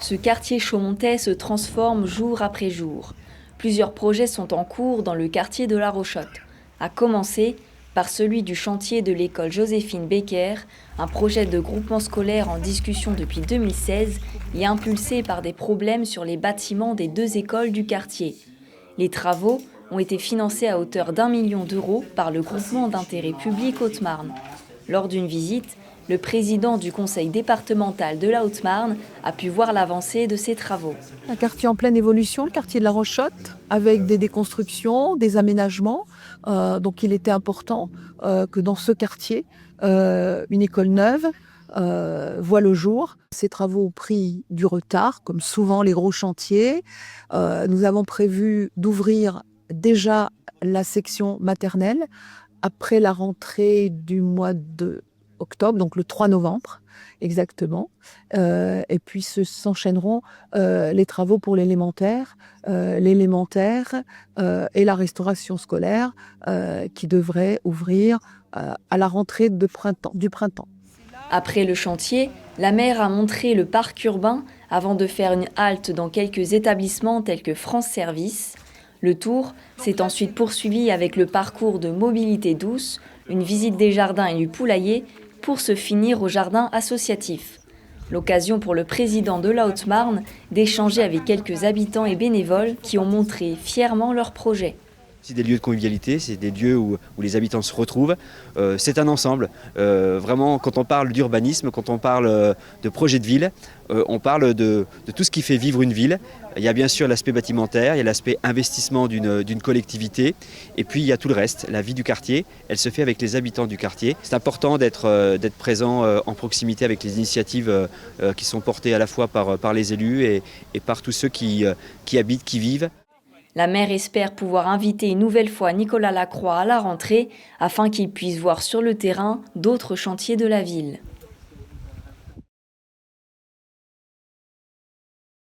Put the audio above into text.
Ce quartier chaummontais se transforme jour après jour. Plusieurs projets sont en cours dans le quartier de La Rochotte, à commencer par celui du chantier de l'école Joséphine Becker, un projet de groupement scolaire en discussion depuis 2016 et impulsé par des problèmes sur les bâtiments des deux écoles du quartier. Les travaux ont été financés à hauteur d'1 million d'euros par le groupement d'intérêt public Haute-Marne. Lors d'une visite, le président du conseil départemental de la Haute-Marne a pu voir l'avancée de ces travaux. Un quartier en pleine évolution, le quartier de La Rochotte, avec des déconstructions, des aménagements. Donc il était important que dans ce quartier, une école neuve voit le jour. Ces travaux ont pris du retard, comme souvent les gros chantiers. Nous avons prévu d'ouvrir déjà la section maternelle après la rentrée du mois d'octobre, donc le 3 novembre exactement. Et puis s'enchaîneront les travaux pour l'élémentaire, et la restauration scolaire qui devrait ouvrir à la rentrée du printemps. Après le chantier, la maire a montré le parc urbain avant de faire une halte dans quelques établissements tels que France Service. Le tour s'est ensuite poursuivi avec le parcours de mobilité douce, une visite des jardins et du poulailler pour se finir au jardin associatif. L'occasion pour le président de la Haute-Marne d'échanger avec quelques habitants et bénévoles qui ont montré fièrement leur projet. C'est des lieux de convivialité, c'est des lieux où les habitants se retrouvent. C'est un ensemble. Vraiment, quand on parle d'urbanisme, quand on parle de projet de ville, on parle de tout ce qui fait vivre une ville. Il y a bien sûr l'aspect bâtimentaire, il y a l'aspect investissement d'une collectivité, et puis il y a tout le reste, la vie du quartier. Elle se fait avec les habitants du quartier. C'est important d'être présent en proximité avec les initiatives qui sont portées à la fois par les élus et par tous ceux qui habitent, qui vivent. La maire espère pouvoir inviter une nouvelle fois Nicolas Lacroix à la rentrée afin qu'il puisse voir sur le terrain d'autres chantiers de la ville.